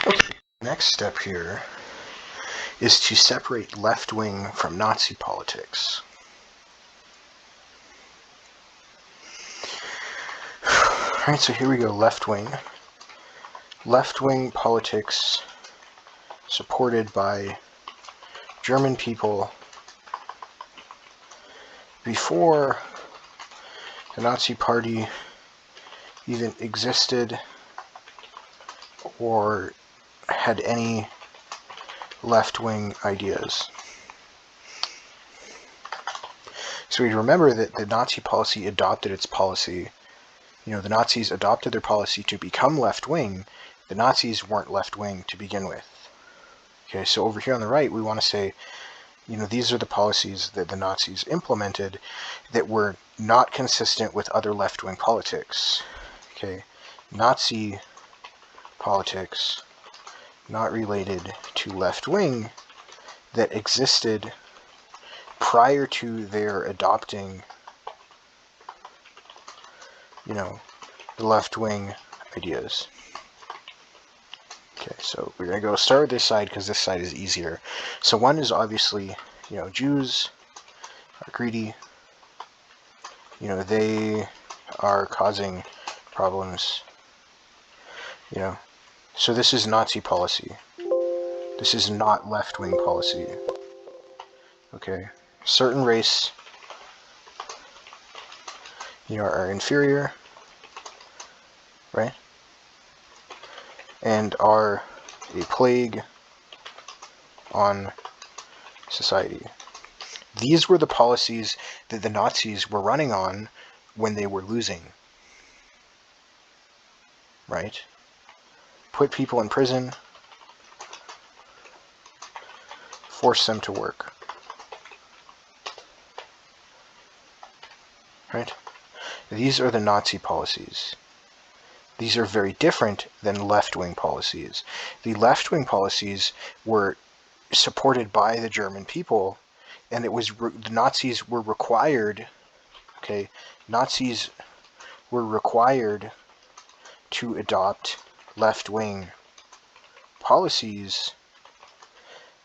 Okay, next step here is to separate left-wing from Nazi politics. Alright, so here we go, left-wing. Left-wing politics supported by German people before the Nazi Party even existed or had any left-wing ideas. So we remember that the Nazi policy adopted its policy. The Nazis adopted their policy to become left-wing. The Nazis weren't left-wing to begin with. Okay, so over here on the right, we want to say, these are the policies that the Nazis implemented that were not consistent with other left-wing politics. Okay, Nazi politics not related to left-wing that existed prior to their adopting, the left-wing ideas. Okay, so we're going to go start with this side because this side is easier. So one is obviously, Jews are greedy. They are causing problems. So this is Nazi policy. This is not left-wing policy. Okay, certain race, are inferior, right? And are a plague on society. These were the policies that the Nazis were running on when they were losing, right? Put people in prison, force them to work, right? These are the Nazi policies. These are very different than left-wing policies. The left-wing policies were supported by the German people, and the Nazis were required, Nazis were required to adopt left-wing policies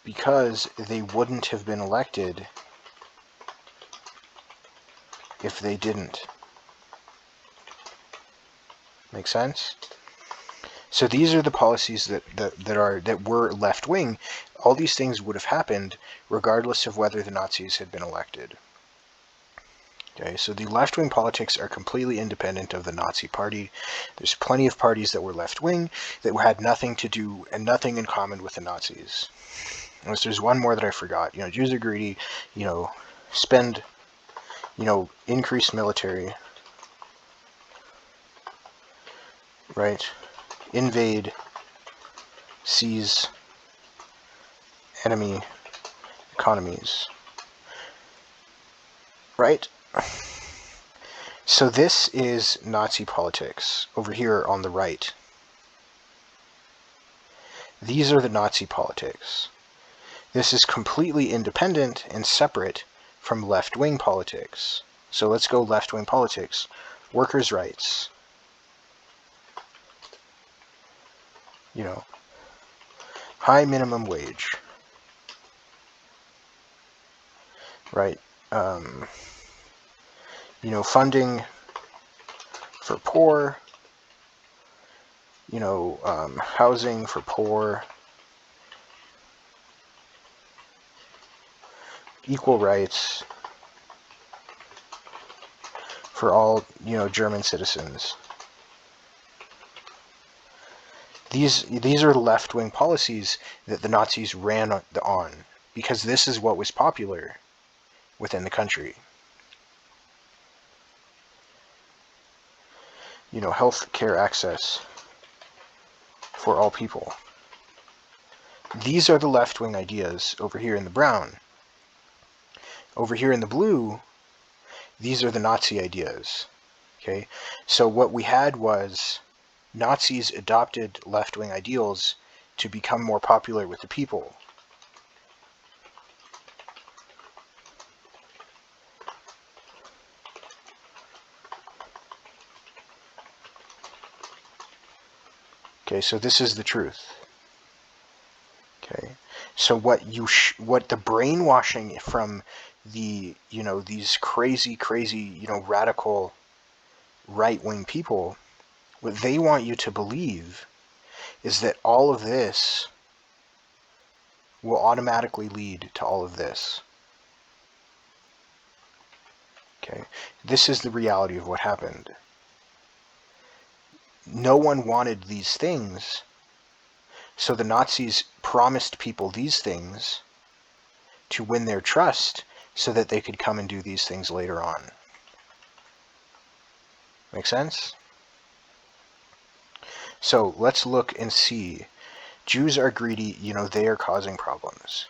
because they wouldn't have been elected if they didn't. Make sense? So these are the policies that were left-wing. All these things would have happened regardless of whether the Nazis had been elected. Okay, so the left-wing politics are completely independent of the Nazi Party. There's plenty of parties that were left-wing that had nothing to do and nothing in common with the Nazis. Unless there's one more that I forgot. Jews are greedy, spend, increased military, right? Invade, seize enemy economies, right? So this is Nazi politics over here on the right. These are the Nazi politics. This is completely independent and separate from left-wing politics. So let's go left-wing politics. Workers' rights. High minimum wage. Right? Funding for poor. Housing for poor. Equal rights for all, German citizens. These are left-wing policies that the Nazis ran on because this is what was popular within the country. Health care access for all people. These are the left-wing ideas over here in the brown. Over here in the blue, these are the Nazi ideas. Okay, so what we had was Nazis adopted left-wing ideals to become more popular with the people. Okay, so this is the truth. Okay, so what the brainwashing from the these crazy, radical right-wing people, what they want you to believe is that all of this will automatically lead to all of this. Okay, this is the reality of what happened. No one wanted these things, so the Nazis promised people these things to win their trust so that they could come and do these things later on. Make sense? So let's look and see. Jews are greedy, they are causing problems.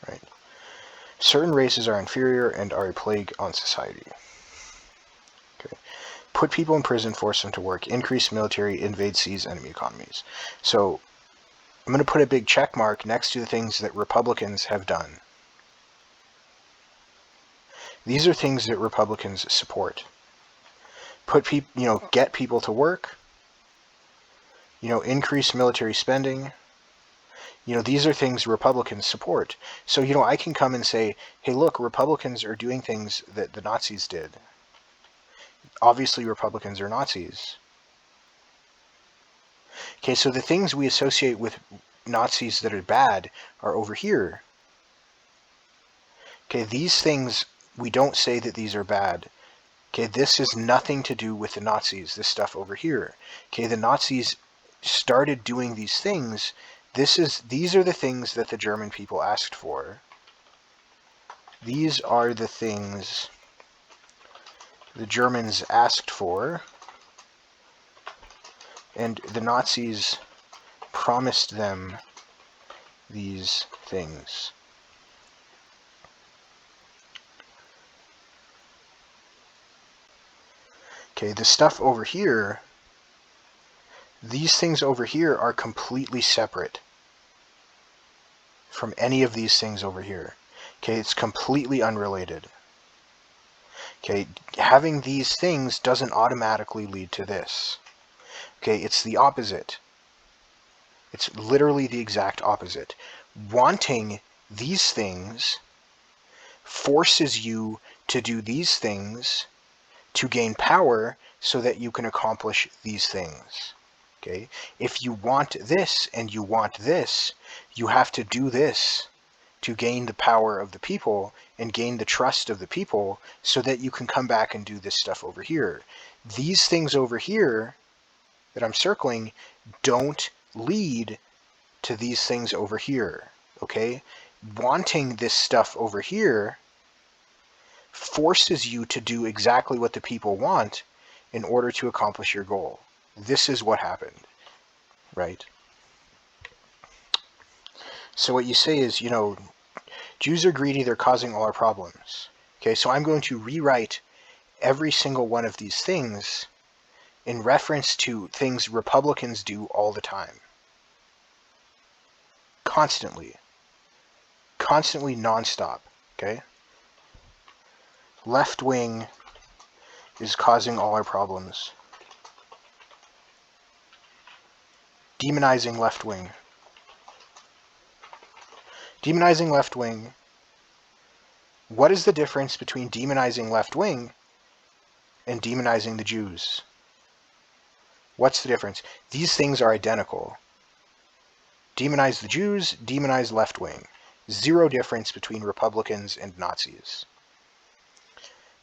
Right? Certain races are inferior and are a plague on society. Okay. Put people in prison, force them to work, increase military, invade, seize enemy economies. So I'm going to put a big check mark next to the things that Republicans have done. These are things that Republicans support. Get people to work, increase military spending. These are things Republicans support. So, I can come and say, hey, look, Republicans are doing things that the Nazis did. Obviously, Republicans are Nazis. Okay, so the things we associate with Nazis that are bad are over here. Okay, these things, we don't say that these are bad. Okay, this has nothing to do with the Nazis, this stuff over here. Okay, the Nazis started doing these things. These are the things that the German people asked for. These are the things the Germans asked for, and the Nazis promised them these things. Okay, the stuff over here, these things over here are completely separate from any of these things over here. Okay, it's completely unrelated. Okay, having these things doesn't automatically lead to this. Okay, it's the opposite. It's literally the exact opposite. Wanting these things forces you to do these things to gain power so that you can accomplish these things. Okay? If you want this and you want this, you have to do this to gain the power of the people and gain the trust of the people so that you can come back and do this stuff over here. These things over here that I'm circling don't lead to these things over here. Okay? Wanting this stuff over here forces you to do exactly what the people want in order to accomplish your goal. This is what happened, right? So what you say is, Jews are greedy, they're causing all our problems. Okay, so I'm going to rewrite every single one of these things in reference to things Republicans do all the time. Constantly, nonstop, okay? Left wing is causing all our problems. Demonizing left wing. Demonizing left wing. What is the difference between demonizing left wing and demonizing the Jews? What's the difference? These things are identical. Demonize the Jews, demonize left wing. Zero difference between Republicans and Nazis.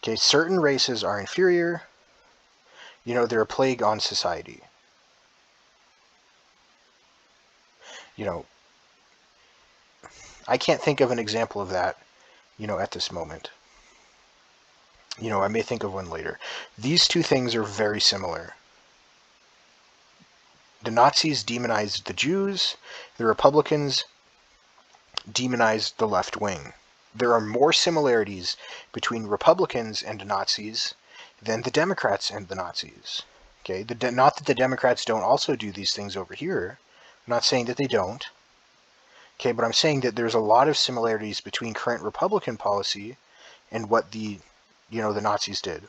Okay, certain races are inferior. They're a plague on society. I can't think of an example of that, at this moment. I may think of one later. These two things are very similar. The Nazis demonized the Jews. The Republicans demonized the left wing. There are more similarities between Republicans and Nazis than the Democrats and the Nazis. Okay, not that the Democrats don't also do these things over here. I'm not saying that they don't. Okay, but I'm saying that there's a lot of similarities between current Republican policy and what the Nazis did.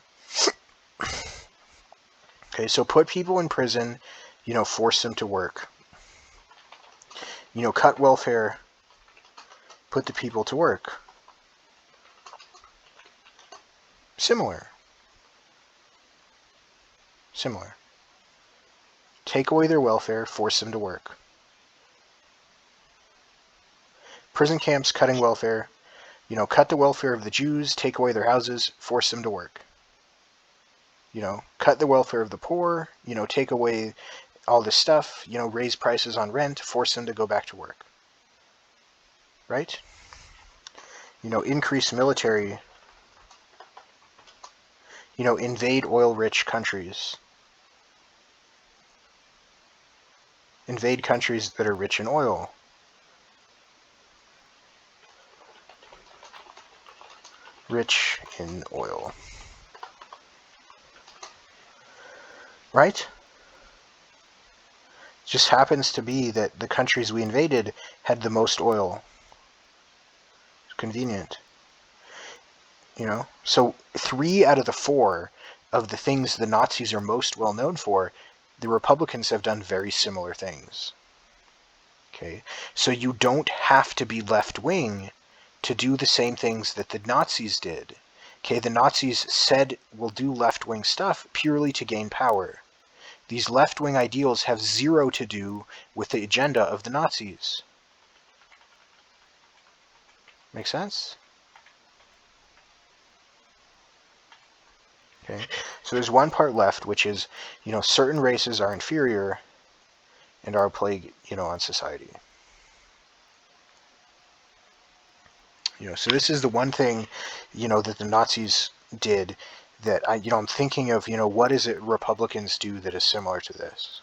Okay, so put people in prison, force them to work. Cut welfare, put the people to work. Similar. Take away their welfare, force them to work. Prison camps, cutting welfare. Cut the welfare of the Jews, take away their houses, force them to work. Cut the welfare of the poor, take away all this stuff, raise prices on rent, force them to go back to work. Right? Increase military, invade oil-rich countries. Invade countries that are rich in oil. Rich in oil. Right? It just happens to be that the countries we invaded had the most oil. It's convenient. So 3 out of the 4 of the things the Nazis are most well known for, the Republicans have done very similar things. Okay, so you don't have to be left-wing to do the same things that the Nazis did. Okay, the Nazis said we'll do left-wing stuff purely to gain power. These left-wing ideals have zero to do with the agenda of the Nazis. Make sense? Okay, so there's one part left, which is, certain races are inferior and are a plague, on society. So this is the one thing, that the Nazis did that I'm thinking of, what is it Republicans do that is similar to this?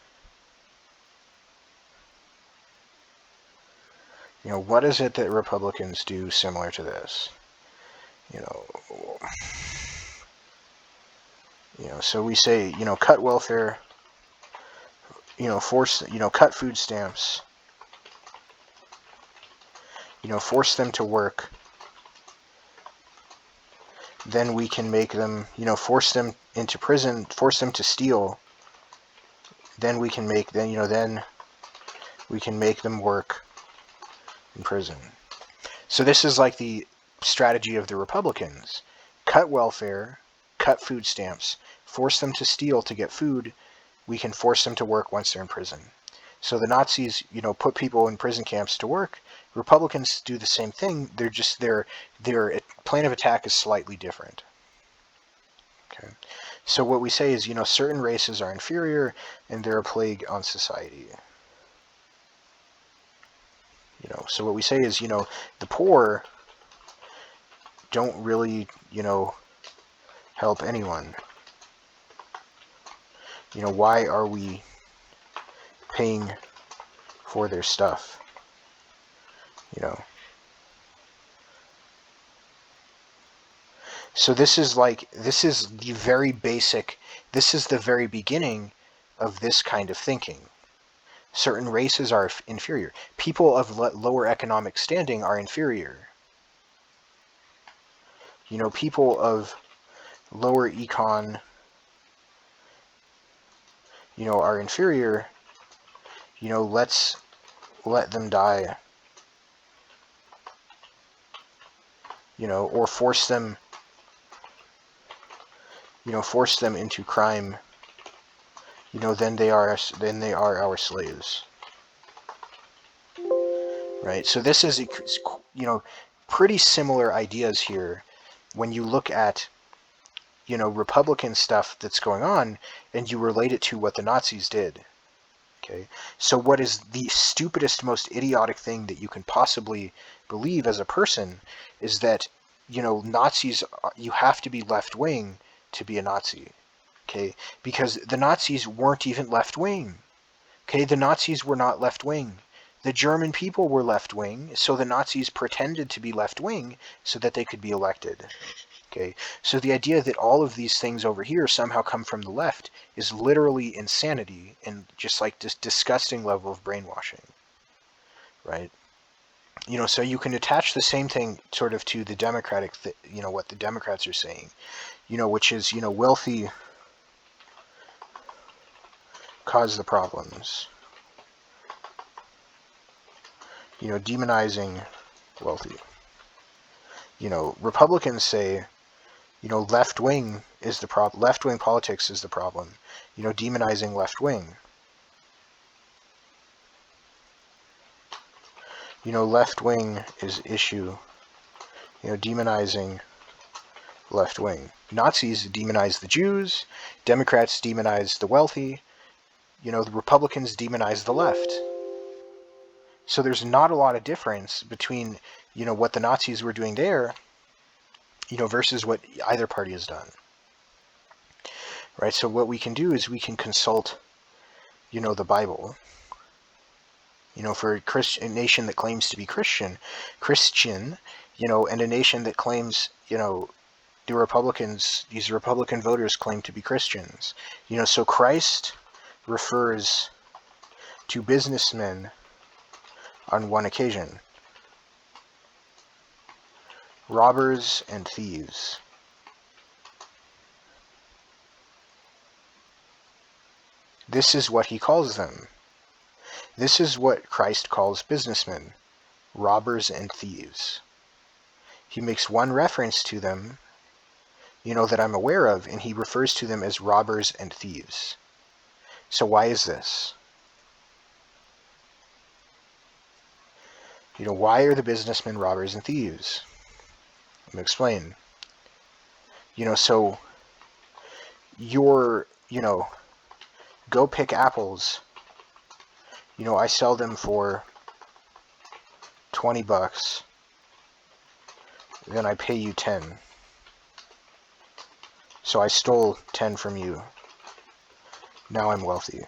What is it that Republicans do similar to this? So we say, cut welfare, force, cut food stamps, force them to work. Then we can make them, force them into prison, force them to steal. Then we can make them, then we can make them work in prison. So this is like the strategy of the Republicans. Cut welfare, cut food stamps, force them to steal to get food. We can force them to work once they're in prison. So the Nazis, put people in prison camps to work. Republicans do the same thing. They're just their plan of attack is slightly different. Okay. So what we say is, certain races are inferior and they're a plague on society. So what we say is, the poor don't really, help anyone. Why are we paying for their stuff? So this is the very basic, this is the very beginning of this kind of thinking. Certain races are inferior. People of lower economic standing are inferior. People of lower econ, are inferior. Let's let them die. Or force them, force them into crime. Then they are our slaves. Right? So this is, pretty similar ideas here when you look at, Republican stuff that's going on and you relate it to what the Nazis did. Okay? So what is the stupidest, most idiotic thing that you can possibly believe as a person is that, Nazis, you have to be left-wing to be a Nazi. Okay? Because the Nazis weren't even left-wing. Okay? The Nazis were not left-wing. The German people were left-wing, so the Nazis pretended to be left-wing so that they could be elected. Okay? So the idea that all of these things over here somehow come from the left is literally insanity and just like this disgusting level of brainwashing. Right? So you can attach the same thing sort of to the Democratic, what the Democrats are saying, which is, wealthy cause the problems. Demonizing wealthy. Republicans say, left-wing is the problem. Left-wing politics is the problem. Demonizing left-wing. Left-wing is issue. Demonizing left-wing. Nazis demonize the Jews. Democrats demonize the wealthy. The Republicans demonize the left. So there's not a lot of difference between, what the Nazis were doing there, versus what either party has done. Right? So what we can do is we can consult, the Bible. For a nation that claims to be Christian, and a nation that claims, these Republican voters claim to be Christians. So Christ refers to businessmen on one occasion. Robbers and thieves. This is what he calls them. This is what Christ calls businessmen, robbers and thieves. He makes one reference to them, that I'm aware of, and he refers to them as robbers and thieves. So why is this? Why are the businessmen robbers and thieves? Let me explain. So you're, go pick apples. I sell them for $20. Then I pay you 10. So I stole 10 from you. Now I'm wealthy.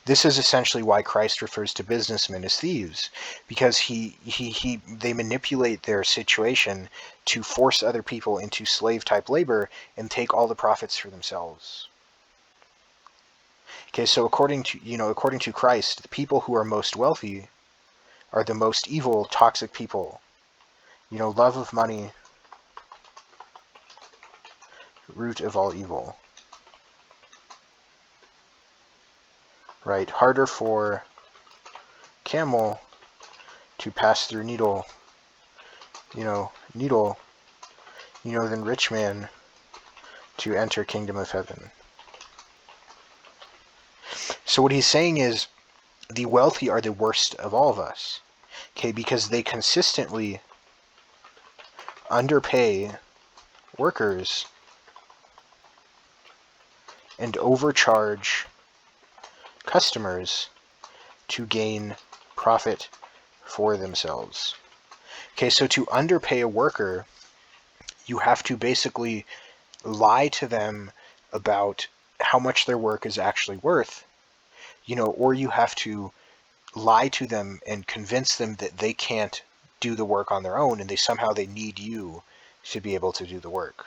This is essentially why Christ refers to businessmen as thieves, because they manipulate their situation to force other people into slave-type labor and take all the profits for themselves. Okay, so according to Christ, the people who are most wealthy are the most evil, toxic people. Love of money, root of all evil. Right, harder for camel to pass through needle, than rich man to enter kingdom of heaven. So what he's saying is, the wealthy are the worst of all of us, okay, because they consistently underpay workers and overcharge customers to gain profit for themselves. Okay, so to underpay a worker, you have to basically lie to them about how much their work is actually worth, or you have to lie to them and convince them that they can't do the work on their own and they need you to be able to do the work.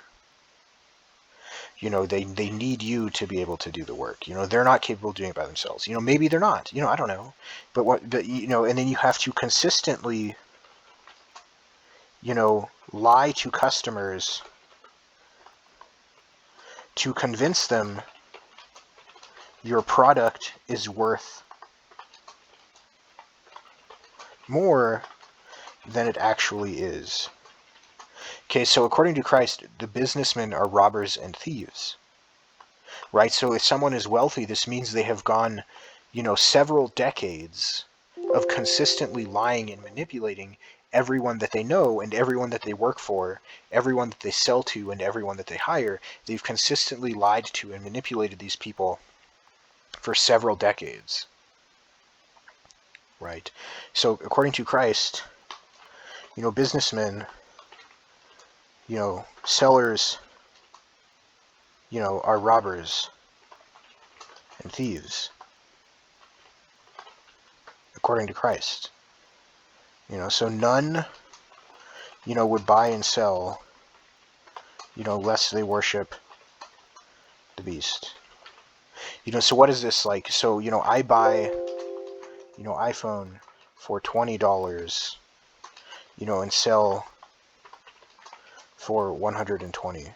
They need you to be able to do the work. They're not capable of doing it by themselves. Maybe they're not. I don't know. But and then you have to consistently, lie to customers to convince them your product is worth more than it actually is. Okay, so according to Christ, the businessmen are robbers and thieves. Right? So if someone is wealthy, this means they have gone, several decades of consistently lying and manipulating everyone that they know and everyone that they work for, everyone that they sell to and everyone that they hire. They've consistently lied to and manipulated these people for several decades. Right? So according to Christ, businessmen, sellers, are robbers and thieves, according to Christ. So none, would buy and sell, lest they worship the beast. So what is this like? So, I buy, iPhone for $20, and sell for 120.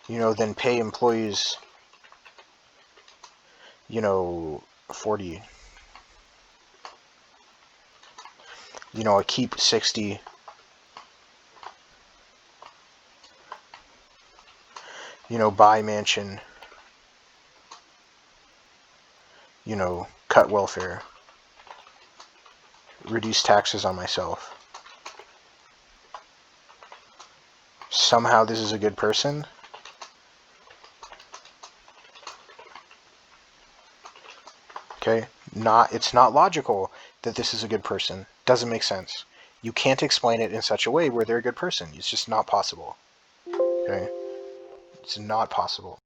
Then pay employees, 40. I keep 60. Buy mansion. Cut welfare. Reduce taxes on myself. Somehow this is a good person. Okay? It's not logical that this is a good person. Doesn't make sense. You can't explain it in such a way where they're a good person. It's just not possible. Okay? It's not possible.